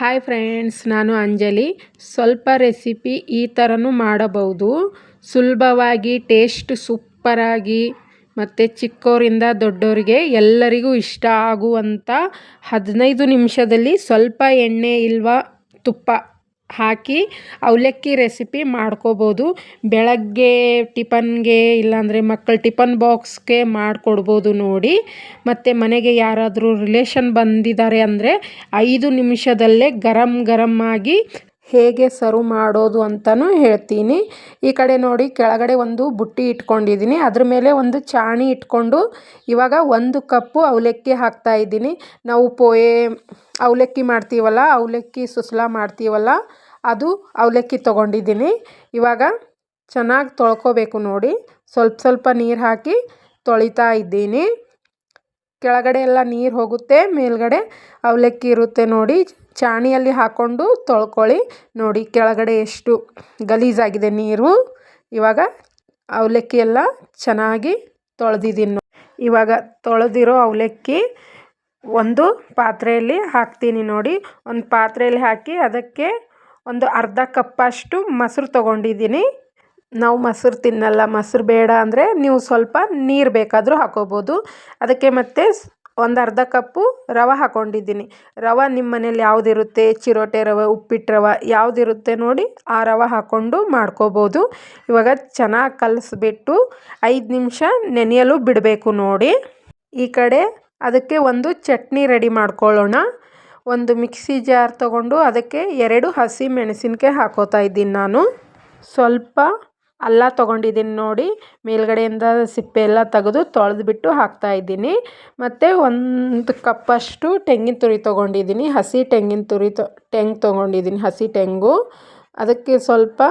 Hi friends, ನಾನು ಅಂಜಲಿ. ಸ್ವಲ್ಪ recipe ಈ ಥರನೂ ಮಾಡಬಹುದು. ಸುಲಭವಾಗಿ, ಟೇಸ್ಟ್ ಸೂಪರಾಗಿ ಮತ್ತು ಚಿಕ್ಕವರಿಂದ ದೊಡ್ಡವರಿಗೆ ಎಲ್ಲರಿಗೂ ಇಷ್ಟ ಆಗುವಂಥ 15 ನಿಮಿಷದಲ್ಲಿ ಸ್ವಲ್ಪ ಎಣ್ಣೆ ಇಲ್ವಾ ತುಪ್ಪ ಹಾಕಿ ಅವಲಕ್ಕಿ ರೆಸಿಪಿ ಮಾಡ್ಕೋಬೋದು. ಬೆಳಗ್ಗೆ ಟಿಫನ್ಗೆ ಇಲ್ಲಾಂದರೆ ಮಕ್ಕಳ ಟಿಫನ್ ಬಾಕ್ಸ್ಗೆ ಮಾಡಿಕೊಡ್ಬೋದು ನೋಡಿ. ಮತ್ತು ಮನೆಗೆ ಯಾರಾದರೂ ರಿಲೇಷನ್ ಬಂದಿದ್ದಾರೆ ಅಂದರೆ 5 ನಿಮಿಷದಲ್ಲೇ ಗರಂ ಆಗಿ ಹೇಗೆ ಸರ್ವ್ ಮಾಡೋದು ಅಂತಲೂ ಹೇಳ್ತೀನಿ. ಈ ಕಡೆ ನೋಡಿ, ಕೆಳಗಡೆ ಒಂದು ಬುಟ್ಟಿ ಇಟ್ಕೊಂಡಿದ್ದೀನಿ. ಅದ್ರ ಮೇಲೆ ಒಂದು ಚಾಣಿ ಇಟ್ಕೊಂಡು ಇವಾಗ 1 ಕಪ್ಪು ಅವಲಕ್ಕಿ ಹಾಕ್ತಾಯಿದ್ದೀನಿ. ನಾವು ಅವಲಕ್ಕಿ ಮಾಡ್ತೀವಲ್ಲ, ಅವಲಕ್ಕಿ ಸುಸ್ಲಾ ಮಾಡ್ತೀವಲ್ಲ, ಅದು ಅವಲಕ್ಕಿ ತೊಗೊಂಡಿದ್ದೀನಿ. ಇವಾಗ ಚೆನ್ನಾಗಿ ತೊಳ್ಕೊಬೇಕು ನೋಡಿ. ಸ್ವಲ್ಪ ನೀರು ಹಾಕಿ ತೊಳಿತಾ ಇದ್ದೀನಿ. ಕೆಳಗಡೆ ಎಲ್ಲ ನೀರು ಹೋಗುತ್ತೆ, ಮೇಲ್ಗಡೆ ಅವಲಕ್ಕಿ ಇರುತ್ತೆ ನೋಡಿ. ಚಾಣಿಯಲ್ಲಿ ಹಾಕ್ಕೊಂಡು ತೊಳ್ಕೊಳ್ಳಿ. ನೋಡಿ ಕೆಳಗಡೆ ಎಷ್ಟು ಗಲೀಜಾಗಿದೆ ನೀರು. ಇವಾಗ ಅವಲಕ್ಕಿ ಎಲ್ಲ ಚೆನ್ನಾಗಿ ತೊಳೆದಿದ್ದೀನಿ. ಇವಾಗ ತೊಳೆದಿರೋ ಅವಲಕ್ಕಿ ಒಂದು ಪಾತ್ರೆಯಲ್ಲಿ ಹಾಕ್ತೀನಿ ನೋಡಿ. ಒಂದು ಪಾತ್ರೆಯಲ್ಲಿ ಹಾಕಿ ಅದಕ್ಕೆ ಒಂದು ಅರ್ಧ ಕಪ್ಪಷ್ಟು ಮೊಸರು ತೊಗೊಂಡಿದ್ದೀನಿ. ನಾವು ಮೊಸರು ತಿನ್ನಲ್ಲ, ಮೊಸರು ಬೇಡ ಅಂದರೆ ನೀವು ಸ್ವಲ್ಪ ನೀರು ಬೇಕಾದರೂ ಹಾಕೋಬೋದು. ಅದಕ್ಕೆ ಮತ್ತೆ ಒಂದು ಅರ್ಧ ಕಪ್ಪು ರವೆ ಹಾಕ್ಕೊಂಡಿದ್ದೀನಿ. ರವೆ ನಿಮ್ಮ ಮನೇಲಿ ಯಾವುದಿರುತ್ತೆ, ಚಿರೋಟೆ ರವೆ, ಉಪ್ಪಿಟ್ಟು ರವೆ ಯಾವುದಿರುತ್ತೆ ನೋಡಿ, ಆ ರವೆ ಹಾಕ್ಕೊಂಡು ಮಾಡ್ಕೋಬೋದು. ಇವಾಗ ಚೆನ್ನಾಗಿ ಕಲಿಸ್ಬಿಟ್ಟು 5 ನಿಮಿಷ ನೆನೆಯಲು ಬಿಡಬೇಕು ನೋಡಿ. ಈ ಕಡೆ ಅದಕ್ಕೆ ಒಂದು ಚಟ್ನಿ ರೆಡಿ ಮಾಡ್ಕೊಳ್ಳೋಣ. ಒಂದು ಮಿಕ್ಸಿ ಜಾರ್ ತೊಗೊಂಡು ಅದಕ್ಕೆ 2 ಹಸಿ ಮೆಣಸಿನ್ಕಾಯಿ ಹಾಕೋತಾ ಇದ್ದೀನಿ ನಾನು. ಸ್ವಲ್ಪ ಅಲ್ಲ ತೊಗೊಂಡಿದ್ದೀನಿ ನೋಡಿ. ಮೇಲ್ಗಡೆಯಿಂದ ಸಿಪ್ಪೆ ಎಲ್ಲ ತೆಗೆದು ತೊಳೆದ್ಬಿಟ್ಟು ಹಾಕ್ತಾಯಿದ್ದೀನಿ. ಮತ್ತು 1 ಕಪ್ಪಷ್ಟು ತೆಂಗಿನ ತುರಿ ತೊಗೊಂಡಿದ್ದೀನಿ. ಹಸಿ ತೆಂಗಿನ ತುರಿ ತೊಗೊಂಡಿದ್ದೀನಿ, ಹಸಿ ತೆಂಗು. ಅದಕ್ಕೆ ಸ್ವಲ್ಪ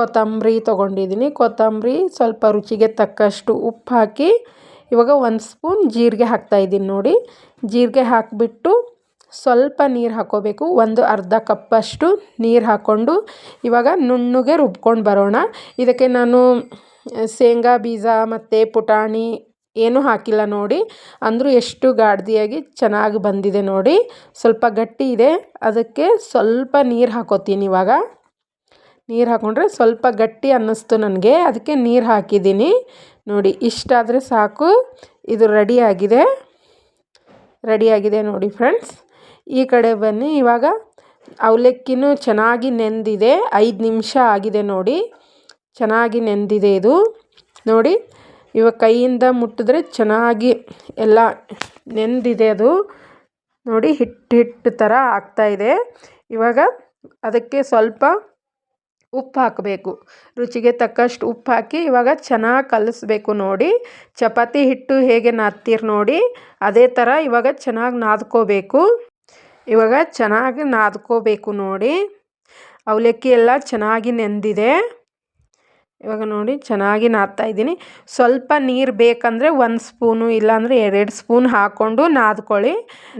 ಕೊತ್ತಂಬರಿ ತೊಗೊಂಡಿದ್ದೀನಿ. ಕೊತ್ತಂಬರಿ, ಸ್ವಲ್ಪ ರುಚಿಗೆ ತಕ್ಕಷ್ಟು ಉಪ್ಪು ಹಾಕಿ ಇವಾಗ 1 ಸ್ಪೂನ್ ಜೀರಿಗೆ ಹಾಕ್ತಾಯಿದ್ದೀನಿ ನೋಡಿ. ಜೀರಿಗೆ ಹಾಕಿಬಿಟ್ಟು ಸ್ವಲ್ಪ ನೀರು ಹಾಕ್ಕೋಬೇಕು. ಒಂದು ಅರ್ಧ ಕಪ್ಪಷ್ಟು ನೀರು ಹಾಕ್ಕೊಂಡು ಇವಾಗ ನುಣ್ಣಗೆ ರುಬ್ಕೊಂಡು ಬರೋಣ. ಇದಕ್ಕೆ ನಾನು ಶೇಂಗಾ ಬೀಜ ಮತ್ತು ಪುಟಾಣಿ ಏನೂ ಹಾಕಿಲ್ಲ ನೋಡಿ. ಅಂದರೂ ಎಷ್ಟು ಗಾಢಿಯಾಗಿ ಚೆನ್ನಾಗಿ ಬಂದಿದೆ ನೋಡಿ. ಸ್ವಲ್ಪ ಗಟ್ಟಿ ಇದೆ, ಅದಕ್ಕೆ ಸ್ವಲ್ಪ ನೀರು ಹಾಕೋತೀನಿ. ಇವಾಗ ನೀರು ಹಾಕ್ಕೊಂಡ್ರೆ ಸ್ವಲ್ಪ ಗಟ್ಟಿ ಅನ್ನಿಸ್ತು ನನಗೆ, ಅದಕ್ಕೆ ನೀರು ಹಾಕಿದ್ದೀನಿ ನೋಡಿ. ಇಷ್ಟಾದರೆ ಸಾಕು. ಇದು ರೆಡಿಯಾಗಿದೆ ನೋಡಿ ಫ್ರೆಂಡ್ಸ್. ಈ ಕಡೆ ಬನ್ನಿ. ಇವಾಗ ಅವಲಕ್ಕಿನೂ ಚೆನ್ನಾಗಿ ನೆಂದಿದೆ. 5 ನಿಮಿಷ ಆಗಿದೆ ನೋಡಿ. ಚೆನ್ನಾಗಿ ನೆಂದಿದೆ ಇದು ನೋಡಿ. ಇವಾಗ ಕೈಯಿಂದ ಮುಟ್ಟಿದ್ರೆ ಚೆನ್ನಾಗಿ ಎಲ್ಲ ನೆಂದಿದೆ ಅದು ನೋಡಿ. ಹಿಟ್ಟು ಥರ ಆಗ್ತಾಯಿದೆ. ಇವಾಗ ಅದಕ್ಕೆ ಸ್ವಲ್ಪ ಉಪ್ಪು ಹಾಕಬೇಕು. ರುಚಿಗೆ ತಕ್ಕಷ್ಟು ಉಪ್ಪು ಹಾಕಿ ಇವಾಗ ಚೆನ್ನಾಗಿ ಕಲಿಸ್ಬೇಕು ನೋಡಿ. ಚಪಾತಿ ಹಿಟ್ಟು ಹೇಗೆ ನಾದ್ತೀರಿ ನೋಡಿ, ಅದೇ ಥರ ಇವಾಗ ಚೆನ್ನಾಗಿ ನಾದ್ಕೋಬೇಕು. ಇವಾಗ ಚೆನ್ನಾಗಿ ನಾದ್ಕೋಬೇಕು ನೋಡಿ. ಅವಲಕ್ಕಿ ಎಲ್ಲ ಚೆನ್ನಾಗಿ ನೆಂದಿದೆ. ಇವಾಗ ನೋಡಿ ಚೆನ್ನಾಗಿ ನಾದ್ತಾಯಿದ್ದೀನಿ. ಸ್ವಲ್ಪ ನೀರು ಬೇಕಂದರೆ 1 ಸ್ಪೂನು ಇಲ್ಲಾಂದರೆ 2 ಸ್ಪೂನ್ ಹಾಕ್ಕೊಂಡು ನಾದ್ಕೊಳ್ಳಿ.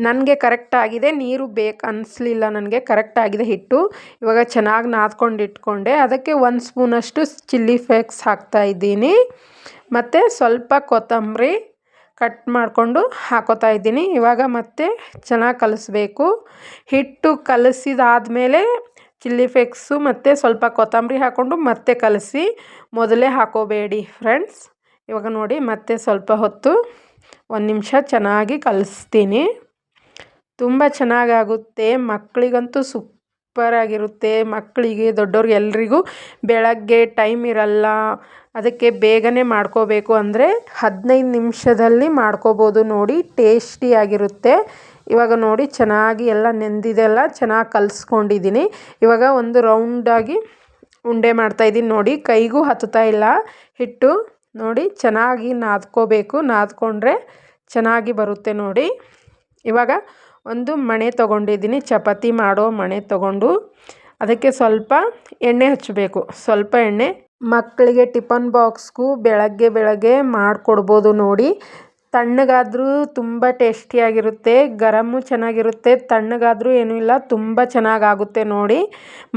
ನನಗೆ ಕರೆಕ್ಟಾಗಿದೆ, ನೀರು ಬೇಕು ಅನ್ನಿಸ್ಲಿಲ್ಲ ನನಗೆ, ಕರೆಕ್ಟಾಗಿದೆ ಹಿಟ್ಟು. ಇವಾಗ ಚೆನ್ನಾಗಿ ನಾದ್ಕೊಂಡು ಇಟ್ಕೊಂಡೆ. ಅದಕ್ಕೆ 1 ಸ್ಪೂನಷ್ಟು ಚಿಲ್ಲಿ ಫ್ಲೇಕ್ಸ್ ಹಾಕ್ತಾಯಿದ್ದೀನಿ. ಮತ್ತು ಸ್ವಲ್ಪ ಕೊತ್ತಂಬರಿ ಕಟ್ ಮಾಡಿಕೊಂಡು ಹಾಕೋತಾ ಇದ್ದೀನಿ. ಇವಾಗ ಮತ್ತೆ ಚೆನ್ನಾಗಿ ಕಲಿಸ್ಬೇಕು. ಹಿಟ್ಟು ಕಲಸಿದಾದಮೇಲೆ ಚಿಲ್ಲಿ ಫ್ಲೇಕ್ಸು ಮತ್ತು ಸ್ವಲ್ಪ ಕೊತ್ತಂಬರಿ ಹಾಕ್ಕೊಂಡು ಮತ್ತೆ ಕಲಸಿ, ಮೊದಲೇ ಹಾಕೋಬೇಡಿ ಫ್ರೆಂಡ್ಸ್. ಇವಾಗ ನೋಡಿ ಮತ್ತೆ ಸ್ವಲ್ಪ ಹೊತ್ತು 1 ನಿಮಿಷ ಚೆನ್ನಾಗಿ ಕಲಿಸ್ತೀನಿ. ತುಂಬ ಚೆನ್ನಾಗಾಗುತ್ತೆ. ಮಕ್ಕಳಿಗಂತೂ ಸೂಪರಾಗಿರುತ್ತೆ. ಮಕ್ಕಳಿಗೆ, ದೊಡ್ಡವ್ರಿಗೆ ಎಲ್ರಿಗೂ ಬೆಳಗ್ಗೆ ಟೈಮ್ ಇರಲ್ಲ, ಅದಕ್ಕೆ ಬೇಗನೆ ಮಾಡ್ಕೋಬೇಕು ಅಂದರೆ 15 ನಿಮಿಷದಲ್ಲಿ ಮಾಡ್ಕೋಬೋದು ನೋಡಿ. ಟೇಸ್ಟಿಯಾಗಿರುತ್ತೆ. ಇವಾಗ ನೋಡಿ ಚೆನ್ನಾಗಿ ಎಲ್ಲ ನೆಂದಿದೆಲ್ಲ ಚೆನ್ನಾಗಿ ಕಲಿಸ್ಕೊಂಡಿದ್ದೀನಿ. ಇವಾಗ ಒಂದು ರೌಂಡಾಗಿ ಉಂಡೆ ಮಾಡ್ತಾಯಿದ್ದೀನಿ ನೋಡಿ. ಕೈಗೂ ಹತ್ತುತ್ತಾ ಇಲ್ಲ ಹಿಟ್ಟು ನೋಡಿ. ಚೆನ್ನಾಗಿ ನಾದ್ಕೋಬೇಕು. ನಾದ್ಕೊಂಡ್ರೆ ಚೆನ್ನಾಗಿ ಬರುತ್ತೆ ನೋಡಿ. ಇವಾಗ ಒಂದು ಮಣೆ ತೊಗೊಂಡಿದ್ದೀನಿ, ಚಪಾತಿ ಮಾಡೋ ಮಣೆ ತೊಗೊಂಡು ಅದಕ್ಕೆ ಸ್ವಲ್ಪ ಎಣ್ಣೆ ಹಚ್ಚಬೇಕು. ಸ್ವಲ್ಪ ಎಣ್ಣೆ. ಮಕ್ಕಳಿಗೆ ಟಿಫನ್ ಬಾಕ್ಸ್ಗೂ ಬೆಳಗ್ಗೆ ಮಾಡಿಕೊಡ್ಬೋದು ನೋಡಿ. ತಣ್ಣಗಾದರೂ ತುಂಬ ಟೇಸ್ಟಿಯಾಗಿರುತ್ತೆ, ಗರಮ್ಮು ಚೆನ್ನಾಗಿರುತ್ತೆ. ತಣ್ಣಗಾದರೂ ಏನೂ ಇಲ್ಲ, ತುಂಬ ಚೆನ್ನಾಗಾಗುತ್ತೆ ನೋಡಿ.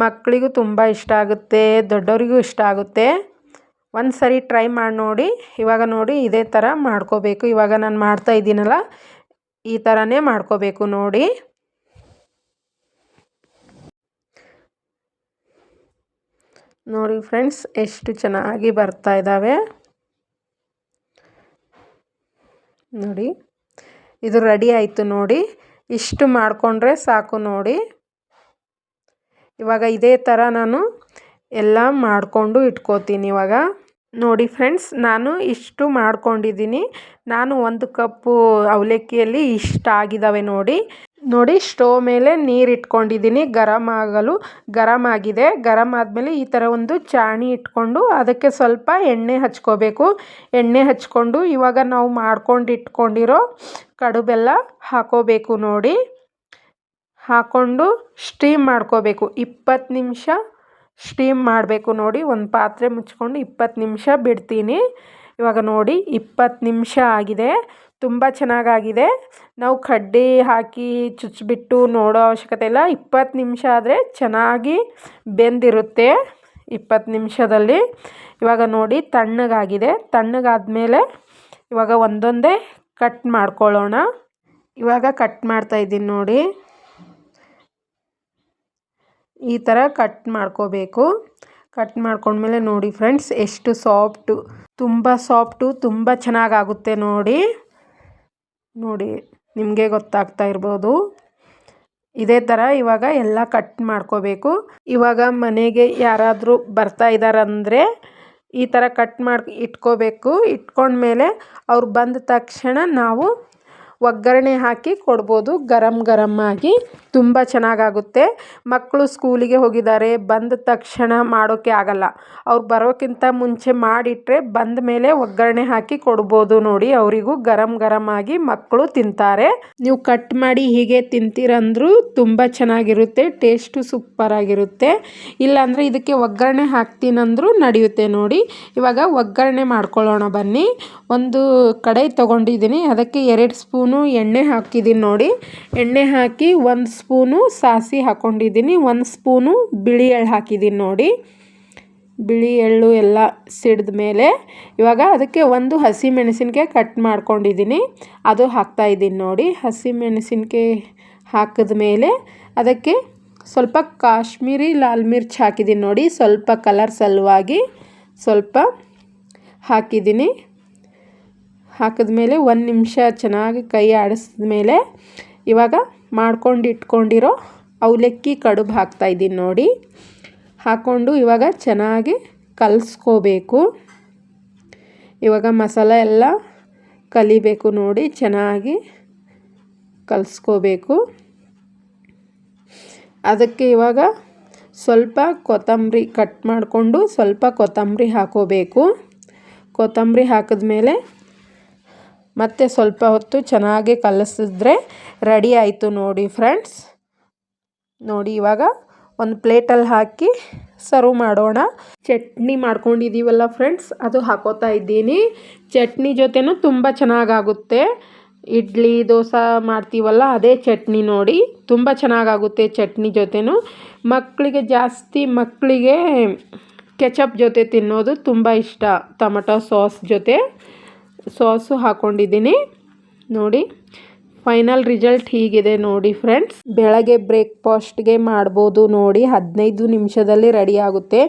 ಮಕ್ಕಳಿಗೂ ತುಂಬ ಇಷ್ಟ ಆಗುತ್ತೆ, ದೊಡ್ಡವರಿಗೂ ಇಷ್ಟ ಆಗುತ್ತೆ. ಒಂದು ಸರಿ ಟ್ರೈ ಮಾಡಿ ನೋಡಿ. ಇವಾಗ ನೋಡಿ ಇದೇ ಥರ ಮಾಡ್ಕೋಬೇಕು. ಇವಾಗ ನಾನು ಮಾಡ್ತಾಯಿದ್ದೀನಲ್ಲ, ಈ ಥರನೇ ಮಾಡ್ಕೋಬೇಕು ನೋಡಿ. ನೋಡಿ ಫ್ರೆಂಡ್ಸ್ ಎಷ್ಟು ಚೆನ್ನಾಗಿ ಬರ್ತಾ ಇದ್ದಾವೆ ನೋಡಿ. ಇದು ರೆಡಿ ಆಯಿತು ನೋಡಿ. ಇಷ್ಟು ಮಾಡಿಕೊಂಡ್ರೆ ಸಾಕು ನೋಡಿ. ಇವಾಗ ಇದೇ ಥರ ನಾನು ಎಲ್ಲ ಮಾಡಿಕೊಂಡು ಇಟ್ಕೋತೀನಿ. ಇವಾಗ ನೋಡಿ ಫ್ರೆಂಡ್ಸ್, ನಾನು ಇಷ್ಟು ಮಾಡ್ಕೊಂಡಿದ್ದೀನಿ. ನಾನು 1 ಕಪ್ಪು ಅವಲಕ್ಕಿಯಲ್ಲಿ ಇಷ್ಟ ಆಗಿದ್ದಾವೆ ನೋಡಿ. ಸ್ಟವ್ ಮೇಲೆ ನೀರು ಇಟ್ಕೊಂಡಿದ್ದೀನಿ. ಗರಮ್ ಆಗಿದೆ. ಗರಮ್ ಆದಮೇಲೆ ಈ ಥರ ಒಂದು ಚಾಣಿ ಇಟ್ಕೊಂಡು ಅದಕ್ಕೆ ಸ್ವಲ್ಪ ಎಣ್ಣೆ ಹಚ್ಕೋಬೇಕು. ಎಣ್ಣೆ ಹಚ್ಕೊಂಡು ಇವಾಗ ನಾವು ಮಾಡ್ಕೊಂಡು ಇಟ್ಕೊಂಡಿರೋ ಕಡು ಬೆಲ್ಲ ಹಾಕೋಬೇಕು ನೋಡಿ. ಹಾಕ್ಕೊಂಡು ಸ್ಟೀಮ್ ಮಾಡ್ಕೋಬೇಕು. 20 ನಿಮಿಷ ಸ್ಟೀಮ್ ಮಾಡಬೇಕು ನೋಡಿ. ಒಂದು ಪಾತ್ರೆ ಮುಚ್ಕೊಂಡು 20 ನಿಮಿಷ ಬಿಡ್ತೀನಿ. ಇವಾಗ ನೋಡಿ 20 ನಿಮಿಷ ಆಗಿದೆ. ತುಂಬ ಚೆನ್ನಾಗಾಗಿದೆ. ನಾವು ಕಡ್ಡಿ ಹಾಕಿ ಚುಚ್ಚಿಬಿಟ್ಟು ನೋಡೋ ಅವಶ್ಯಕತೆ ಇಲ್ಲ. 20 ನಿಮಿಷ ಆದರೆ ಚೆನ್ನಾಗಿ ಬೆಂದಿರುತ್ತೆ 20 ನಿಮಿಷದಲ್ಲಿ. ಇವಾಗ ನೋಡಿ ತಣ್ಣಗಾಗಿದೆ. ತಣ್ಣಗಾದ್ಮೇಲೆ ಇವಾಗ ಒಂದೊಂದೇ ಕಟ್ ಮಾಡ್ಕೊಳ್ಳೋಣ. ಇವಾಗ ಕಟ್ ಮಾಡ್ತಾಯಿದ್ದೀನಿ ನೋಡಿ. ಈ ಥರ ಕಟ್ ಮಾಡ್ಕೋಬೇಕು. ಕಟ್ ಮಾಡ್ಕೊಂಡ್ಮೇಲೆ ನೋಡಿ ಫ್ರೆಂಡ್ಸ್ ಎಷ್ಟು ಸಾಫ್ಟು, ತುಂಬ ಸಾಫ್ಟು, ತುಂಬ ಚೆನ್ನಾಗಾಗುತ್ತೆ ನೋಡಿ. ನಿಮಗೆ ಗೊತ್ತಾಗ್ತಾ ಇರ್ಬೋದು. ಇದೇ ಥರ ಇವಾಗ ಎಲ್ಲ ಕಟ್ ಮಾಡ್ಕೋಬೇಕು. ಇವಾಗ ಮನೆಗೆ ಯಾರಾದರೂ ಬರ್ತಾ ಇದ್ದಾರಂದರೆ ಈ ಥರ ಕಟ್ ಮಾಡಿ ಇಟ್ಕೋಬೇಕು. ಇಟ್ಕೊಂಡ್ಮೇಲೆ ಅವ್ರು ಬಂದ ತಕ್ಷಣ ನಾವು ಒಗ್ಗರಣೆ ಹಾಕಿ ಕೊಡ್ಬೋದು. ಗರಮ್ ಆಗಿ ತುಂಬ ಚೆನ್ನಾಗಾಗುತ್ತೆ. ಮಕ್ಕಳು ಸ್ಕೂಲಿಗೆ ಹೋಗಿದ್ದಾರೆ, ಬಂದ ತಕ್ಷಣ ಮಾಡೋಕ್ಕೆ ಆಗಲ್ಲ. ಅವ್ರು ಬರೋಕ್ಕಿಂತ ಮುಂಚೆ ಮಾಡಿಟ್ರೆ ಬಂದ ಮೇಲೆ ಒಗ್ಗರಣೆ ಹಾಕಿ ಕೊಡ್ಬೋದು ನೋಡಿ. ಅವರಿಗೂ ಗರಮ್ ಆಗಿ ಮಕ್ಕಳು ತಿಂತಾರೆ. ನೀವು ಕಟ್ ಮಾಡಿ ಹೀಗೆ ತಿಂತೀರಂದ್ರೂ ತುಂಬ ಚೆನ್ನಾಗಿರುತ್ತೆ. ಟೇಸ್ಟು ಸೂಪರಾಗಿರುತ್ತೆ. ಇಲ್ಲಾಂದರೆ ಇದಕ್ಕೆ ಒಗ್ಗರಣೆ ಹಾಕ್ತೀನಂದ್ರೂ ನಡೆಯುತ್ತೆ ನೋಡಿ. ಇವಾಗ ಒಗ್ಗರಣೆ ಮಾಡ್ಕೊಳ್ಳೋಣ ಬನ್ನಿ. ಒಂದು ಕಡಾಯಿ ತೊಗೊಂಡಿದ್ದೀನಿ. ಅದಕ್ಕೆ 2 ಸ್ಪೂನು ಎಣ್ಣೆ ಹಾಕಿದ್ದೀನಿ ನೋಡಿ. ಎಣ್ಣೆ ಹಾಕಿ 1 ಸ್ಪೂನು ಸಾಸಿವೆ ಹಾಕ್ಕೊಂಡಿದ್ದೀನಿ. 1 ಸ್ಪೂನು ಬಿಳಿ ಎಳ್ಳು ಹಾಕಿದ್ದೀನಿ ನೋಡಿ. ಬಿಳಿ ಎಳ್ಳು ಎಲ್ಲ ಸಿಡಿದ ಮೇಲೆ ಇವಾಗ ಅದಕ್ಕೆ 1 ಹಸಿಮೆಣಸಿನ್ಕಾಯಿ ಕಟ್ ಮಾಡ್ಕೊಂಡಿದ್ದೀನಿ. ಅದು ಹಾಕ್ತಾಯಿದ್ದೀನಿ ನೋಡಿ. ಹಸಿಮೆಣಸಿನ್ಕಾಯಿ ಹಾಕಿದ ಮೇಲೆ ಅದಕ್ಕೆ ಸ್ವಲ್ಪ ಕಾಶ್ಮೀರಿ ಲಾಲ್ ಮಿರ್ಚ್ ಹಾಕಿದ್ದೀನಿ ನೋಡಿ. ಸ್ವಲ್ಪ ಕಲರ್ ಸಲುವಾಗಿ ಸ್ವಲ್ಪ ಹಾಕಿದ್ದೀನಿ. ಹಾಕಿದ್ಮೇಲೆ 1 ನಿಮಿಷ ಚೆನ್ನಾಗಿ ಕೈ ಆಡಿಸಿದ ಮೇಲೆ ಇವಾಗ ಮಾಡ್ಕೊಂಡು ಇಟ್ಕೊಂಡಿರೋ ಅವಲಕ್ಕಿ ಕಡುಬು ಹಾಕ್ತಾಯಿದ್ದೀನಿ ನೋಡಿ. ಹಾಕ್ಕೊಂಡು ಇವಾಗ ಚೆನ್ನಾಗಿ ಕಲಿಸ್ಕೋಬೇಕು. ಇವಾಗ ಮಸಾಲೆ ಎಲ್ಲ ಕಲಿಬೇಕು ನೋಡಿ. ಚೆನ್ನಾಗಿ ಕಲಿಸ್ಕೋಬೇಕು. ಅದಕ್ಕೆ ಇವಾಗ ಸ್ವಲ್ಪ ಕೊತ್ತಂಬರಿ ಕಟ್ ಮಾಡಿಕೊಂಡು ಸ್ವಲ್ಪ ಕೊತ್ತಂಬರಿ ಹಾಕೋಬೇಕು. ಕೊತ್ತಂಬರಿ ಹಾಕಿದ್ಮೇಲೆ ಮತ್ತೆ ಸ್ವಲ್ಪ ಹೊತ್ತು ಚೆನ್ನಾಗಿ ಕಲಸಿದ್ರೆ ರೆಡಿ ಆಯಿತು ನೋಡಿ ಫ್ರೆಂಡ್ಸ್. ನೋಡಿ ಇವಾಗ ಒಂದು ಪ್ಲೇಟಲ್ಲಿ ಹಾಕಿ ಸರ್ವ್ ಮಾಡೋಣ. ಚಟ್ನಿ ಮಾಡ್ಕೊಂಡಿದ್ದೀವಲ್ಲ ಫ್ರೆಂಡ್ಸ್, ಅದು ಹಾಕೋತಾ ಇದ್ದೀನಿ. ಚಟ್ನಿ ಜೊತೆನೂ ತುಂಬ ಚೆನ್ನಾಗಾಗುತ್ತೆ. ಇಡ್ಲಿ ದೋಸೆ ಮಾಡ್ತೀವಲ್ಲ ಅದೇ ಚಟ್ನಿ ನೋಡಿ. ತುಂಬ ಚೆನ್ನಾಗಾಗುತ್ತೆ ಚಟ್ನಿ ಜೊತೆನೂ. ಮಕ್ಕಳಿಗೆ ಕೆಚಪ್ ಜೊತೆ ತಿನ್ನೋದು ತುಂಬ ಇಷ್ಟ. ಟೊಮೆಟೊ ಸಾಸ್ ಜೊತೆ ಸಾಸು ಹಾಕ್ಕೊಂಡಿದ್ದೀನಿ ನೋಡಿ. ಫೈನಲ್ ರಿಸಲ್ಟ್ ಹೀಗಿದೆ ನೋಡಿ ಫ್ರೆಂಡ್ಸ್. ಬೆಳಗ್ಗೆ ಬ್ರೇಕ್ಫಾಸ್ಟ್ಗೆ ಮಾಡ್ಬೋದು ನೋಡಿ. 15 ನಿಮಿಷದಲ್ಲಿ ರೆಡಿ ಆಗುತ್ತೆ.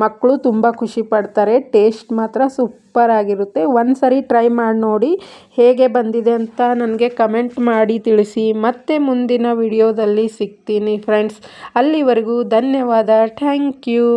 ಮಕ್ಕಳು ತುಂಬ ಖುಷಿ ಪಡ್ತಾರೆ. ಟೇಸ್ಟ್ ಮಾತ್ರ ಸೂಪರ್ ಆಗಿರುತ್ತೆ. ಒಂದು ಸರಿ ಟ್ರೈ ಮಾಡಿ ನೋಡಿ. ಹೇಗೆ ಬಂದಿದೆ ಅಂತ ನನಗೆ ಕಮೆಂಟ್ ಮಾಡಿ ತಿಳಿಸಿ. ಮತ್ತೆ ಮುಂದಿನ ವಿಡಿಯೋದಲ್ಲಿ ಸಿಗ್ತೀನಿ ಫ್ರೆಂಡ್ಸ್. ಅಲ್ಲಿವರೆಗೂ ಧನ್ಯವಾದ. Thank you.